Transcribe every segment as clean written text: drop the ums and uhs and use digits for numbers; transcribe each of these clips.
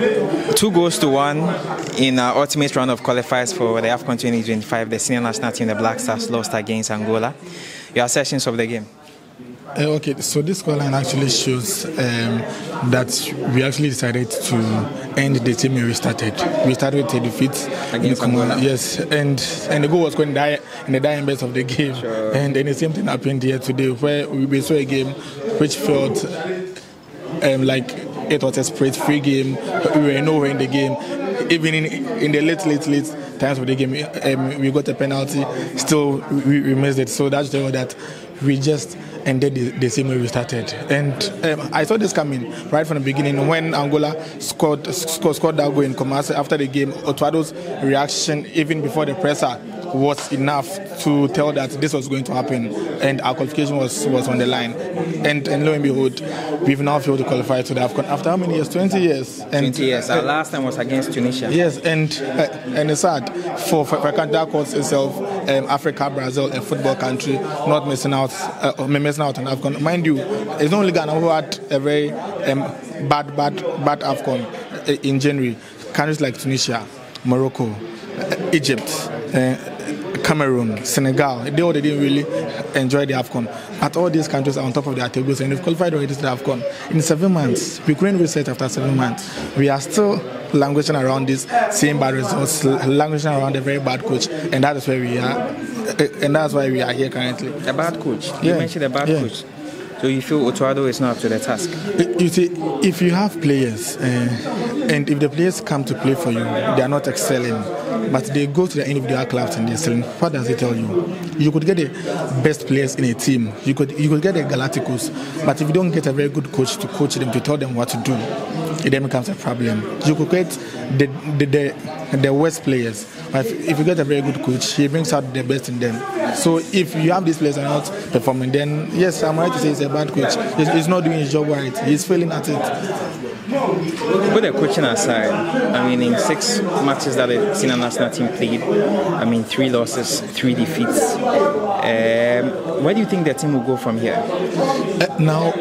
2-1 in our ultimate round of qualifiers for the Afcon 2025. The senior national team, the Black Stars, lost against Angola. Your assessments of the game? Okay, so this scoreline actually shows that we actually decided to end the team we started. We started with a defeat against Angola. Yes, and the goal was going to die in the dying best of the game. Sure. And then the same thing happened here today, where we saw a game which felt like it was a spread-free game. We were nowhere in the game. Even in the late times of the game, we got a penalty. Still, we missed it. So that's the way that we just ended the same way we started. And I saw this coming right from the beginning when Angola scored that goal in Kumasi after the game. Otuado's reaction, even before the presser, was enough to tell that this was going to happen, and our qualification was on the line. And lo and behold, we've now failed to qualify to the Afcon after how many years? 20 years. And 20 years. Our last time was against Tunisia. Yes, and it's sad for a country that calls itself Africa, Brazil, a football country, not missing out on Afcon. Mind you, it's not only Ghana who had a very bad Afcon in January. Countries like Tunisia, Morocco, Egypt, Cameroon, Senegal, they didn't really enjoy the Afcon. But all these countries are on top of their tables and they've qualified already to the Afcon. In 7 months, we couldn't reset after 7 months. We are still languishing around this same bad results, languishing around a very bad coach, and that is where we are. And that's why we are here currently. A bad coach? You mentioned a bad coach. So you feel Otuado is not up to the task? You see, if you have players, and if the players come to play for you, they are not excelling, but they go to the individual clubs and they're selling, what does it tell you? You could get the best players in a team. You could get the Galacticos, but if you don't get a very good coach to coach them, to tell them what to do, it then becomes a problem. You could get the worst players, but if you get a very good coach, he brings out the best in them. So if you have these players are not performing, then yes, I'm right to say it's a bad coach. He's not doing his job right. He's failing at it. Put the coaching aside, I mean, in 6 matches that the senior national team played, I mean, 3 losses, 3 defeats. Where do you think the team will go from here? Now,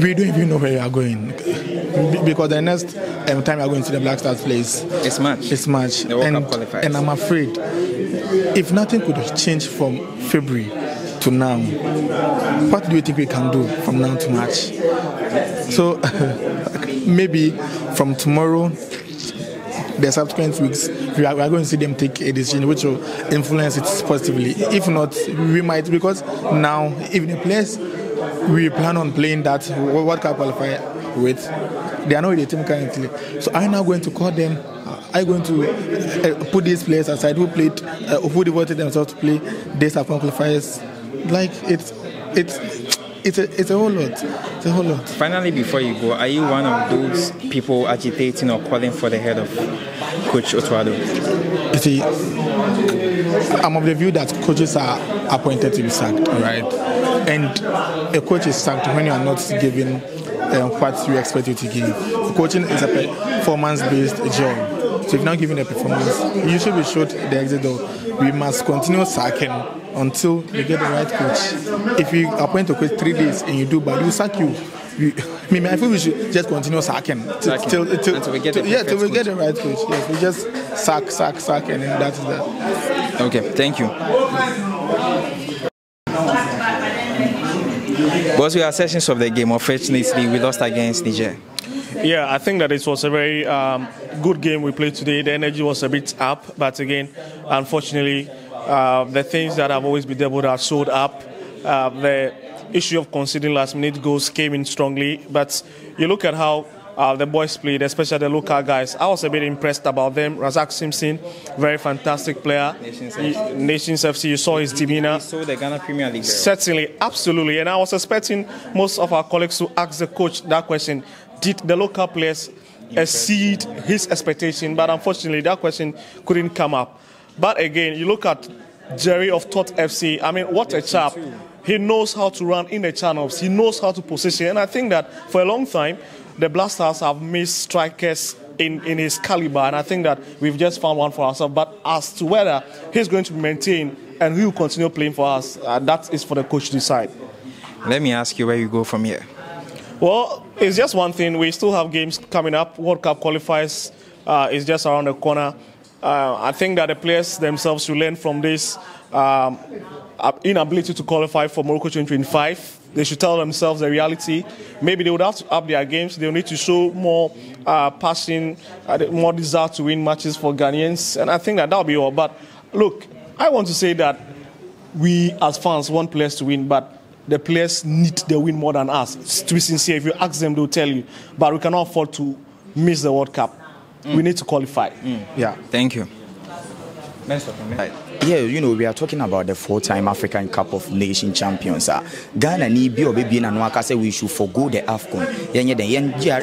we don't even know where we are going. Because the next time we are going to the Black Stars place, it's March. The World Cup qualifiers. And I'm afraid, if nothing could change from February to now, what do you think we can do from now to March? So maybe from tomorrow, the subsequent weeks, we are going to see them take a decision which will influence it positively. If not, we might, because now, if the players we plan on playing that World Cup qualifier with, they are not with the team currently. So I'm now going to call them. I'm going to put these players aside who played, who devoted themselves to play this Afcon qualifiers. Like it's a whole lot. It's a whole lot. Finally, before you go, are you one of those people agitating or calling for the head of Coach Otuado? You see, I'm of the view that coaches are appointed to be sacked, right? And a coach is sacked when you are not giving what you expect you to give. Coaching is a performance-based job. So if you're not giving a performance, you should be showed the exit door. We must continue sacking until we get the right coach. If you appoint a coach 3 days and you do bad, we sack you. I feel we should just continue sacking till we get the right coach. Yes, we just sack, and then that is that. Okay, thank you. What's your assessments of the game? Unfortunately, we lost against Niger. Yeah, I think that it was a very good game we played today. The energy was a bit up, but again, unfortunately, the things that have always been there have showed up. The issue of conceding last-minute goals came in strongly, but you look at how the boys played, especially the local guys. I was a bit impressed about them. Razak Simpson, very fantastic player. Nations FC, you saw his demeanor. You saw the Ghana Premier League. Certainly, absolutely. And I was expecting most of our colleagues to ask the coach that question. Did the local players exceed his expectation? But unfortunately, that question couldn't come up. But again, you look at Jerry of Tot FC. I mean, what a chap. He knows how to run in the channels. He knows how to position. And I think that for a long time, the Black Stars have missed strikers in his caliber. And I think that we've just found one for ourselves. But as to whether he's going to maintain and he will continue playing for us, that is for the coach to decide. Let me ask you where you go from here. Well, it's just one thing. We still have games coming up. World Cup qualifiers is just around the corner. I think that the players themselves should learn from this inability to qualify for Morocco 2025. They should tell themselves the reality. Maybe they would have to up their games. They'll need to show more passion, more desire to win matches for Ghanaians. And I think that that'll be all. But look, I want to say that we as fans want players to win, but the players need the win more than us. To be sincere, if you ask them, they'll tell you. But we cannot afford to miss the World Cup. We need to qualify. Yeah. Thank you. Yeah, you know, we are talking about the 4-time African Cup of Nations champions. Ghana need be or baby and Waka say we should forgo the Afcon.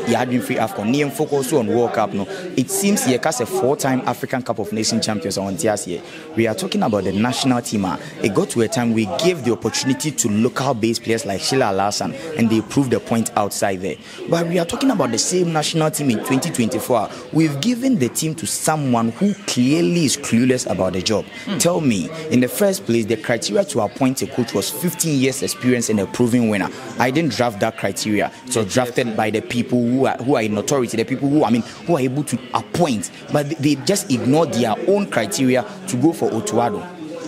You had been free Afcon. Near focus on World Cup. No, it seems here cast a 4-time African Cup of Nations champions on TSA. We are talking about the national team. It got to a time we gave the opportunity to local-based players like Sheila Larson, and they proved the point outside there. But we are talking about the same national team in 2024. We've given the team to someone who clearly is clueless about the job. Tell me, in the first place, the criteria to appoint a coach was 15 years experience and a proven winner. I didn't draft that criteria. It was drafted by the people who are in authority, the people who are able to appoint, but they just ignored their own criteria to go for Otuado.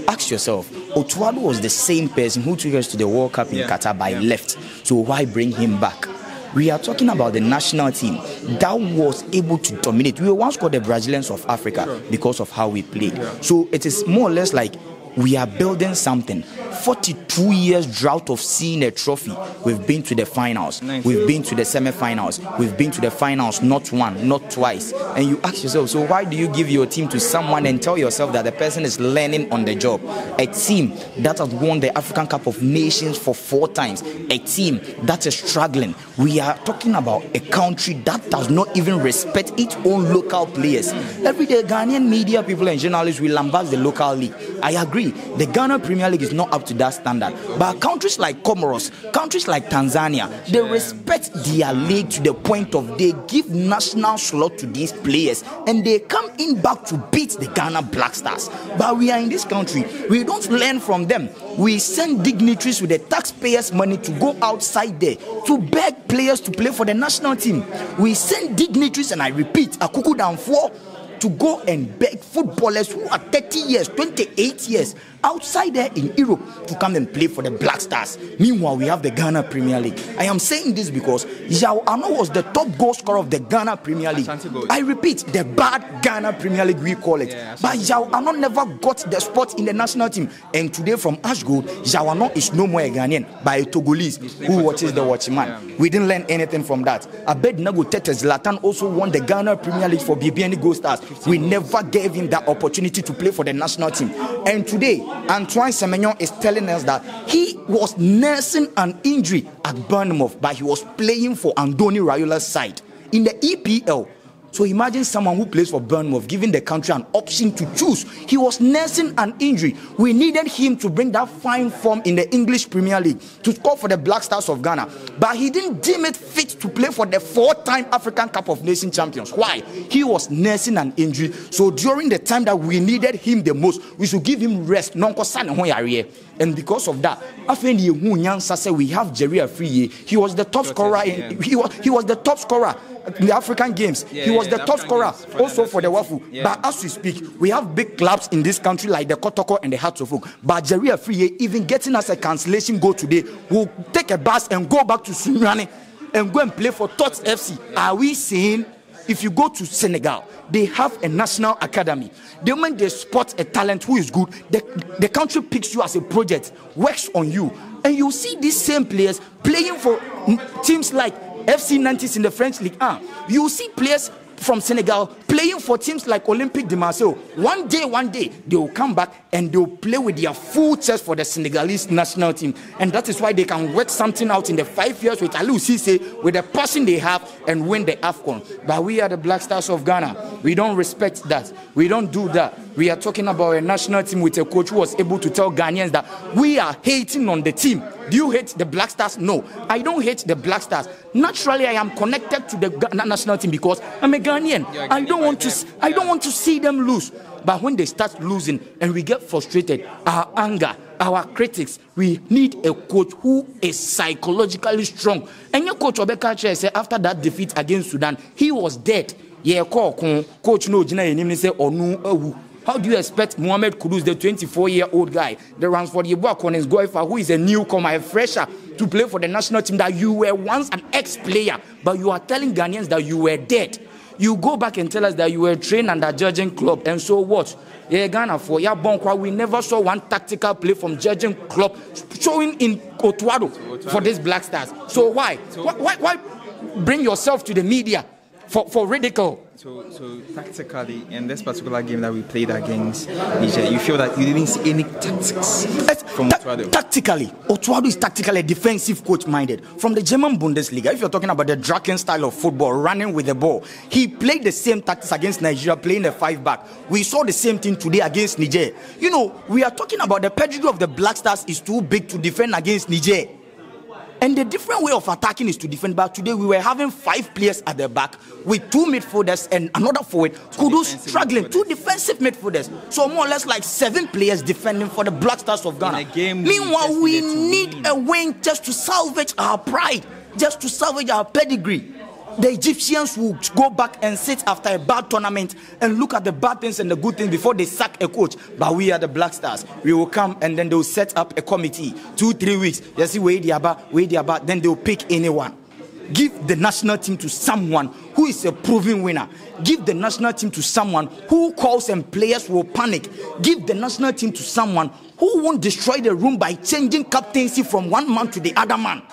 Ask yourself, Otuado was the same person who took us to the World Cup in Qatar by left. So why bring him back? We are talking about the national team that was able to dominate. We were once called the Brazilians of Africa because of how we played. So it is more or less like we are building something. 42 years drought of seeing a trophy. We've been to the finals. We've been to the semi-finals. We've been to the finals not one, not twice. And you ask yourself, so why do you give your team to someone and tell yourself that the person is learning on the job? A team that has won the African Cup of Nations for 4 times. A team that is struggling. We are talking about a country that does not even respect its own local players. Every day, Ghanaian media people and journalists will lambast the local league. I agree. The Ghana Premier League is not up to that standard. But countries like Comoros, countries like Tanzania, they respect their league to the point of they give national slot to these players and they come in back to beat the Ghana Black Stars. But we are in this country. We don't learn from them. We send dignitaries with the taxpayers' money to go outside there to beg players to play for the national team. We send dignitaries, and I repeat, Akuku Danfo, to go and beg footballers who are 30 years, 28 years outside there in Europe to come and play for the Black Stars. Meanwhile, we have the Ghana Premier League. I am saying this because Yao Ano was the top goal scorer of the Ghana Premier League. I repeat, the bad Ghana Premier League, we call it. But Yao Ano never got the spot in the national team. And today from Ashgold, Yao Ano is no more a Ghanaian, but a Togolese who watches the watchman. We didn't learn anything from that. Abednego Tete Zlatan also won the Ghana Premier League for BBN Gold Stars. We never gave him that opportunity to play for the national team. And today, Antoine Semenyo is telling us that he was nursing an injury at Bournemouth, but he was playing for Andoni Rayola's side in the EPL. So imagine someone who plays for Bournemouth giving the country an option to choose. He was nursing an injury. We needed him to bring that fine form in the English Premier League to score for the Black Stars of Ghana. But he didn't deem it fit to play for the 4-time African Cup of Nations champions. Why? He was nursing an injury. So during the time that we needed him the most, we should give him rest. And because of that, we have Jerry Afriye. He was the top scorer. He was the top scorer in the African Games. He was the top scorer also for the Wafu. But as we speak, we have big clubs in this country like the Kotoko and the Hearts of Oak. But Jerry Afriye, even getting us a cancellation goal today, will take a bus and go back to Sunyani and go and play for Tots FC. Are we saying if you go to Senegal, they have a national academy? The moment they spot a talent who is good, the country picks you as a project, works on you. And you see these same players playing for teams like FC Nantes in the French League 1. You see players from Senegal playing for teams like Olympique de Marseille. One day, they will come back and they will play with their full chest for the Senegalese national team. And that is why they can work something out in the 5 years with Aliou Cisse, with the passion they have, and win the Afcon. But we are the Black Stars of Ghana. We don't respect that. We don't do that. We are talking about a national team with a coach who was able to tell Ghanaians that we are hating on the team. Do you hate the Black Stars? No, I don't hate the Black Stars. Naturally, I am connected to the national team because I'm a Ghanaian. I don't want to see them lose. But when they start losing and we get frustrated, our anger, our critics, we need a coach who is psychologically strong. And your coach Obeka said after that defeat against Sudan, he was dead. Yeah, coach no jina yenimni say onu ewu. How do you expect Mohamed Kudus, the 24-year-old guy, the Ransford Yeboah Collins Goifa, who is a newcomer, a fresher, to play for the national team, that you were once an ex-player, but you are telling Ghanaians that you were dead? You go back and tell us that you were trained under Judging Club, and so what? Yeah, Ghana for Yabonkwa, we never saw one tactical play from Judging Club showing in Otuado for these Black Stars. So why bring yourself to the media for ridicule? So tactically, in this particular game that we played against Niger, you feel that you didn't see any tactics from Otuado? Tactically, Otuado is tactically a defensive coach-minded. From the German Bundesliga, if you're talking about the Draken style of football, running with the ball, he played the same tactics against Nigeria, playing a 5-back. We saw the same thing today against Niger. You know, we are talking about the pedigree of the Black Stars is too big to defend against Niger. And the different way of attacking is to defend back. Today we were having 5 players at the back with 2 midfielders and another forward. Kudus struggling, 2 defensive midfielders. So more or less like 7 players defending for the Black Stars of Ghana. Meanwhile, we need a wing just to salvage our pride, just to salvage our pedigree. The Egyptians will go back and sit after a bad tournament and look at the bad things and the good things before they sack a coach. But we are the Black Stars. We will come and then they will set up a committee. 2-3 weeks. You see where they are, then they will pick anyone. Give the national team to someone who is a proven winner. Give the national team to someone who calls and players will panic. Give the national team to someone who won't destroy the room by changing captaincy from one man to the other man.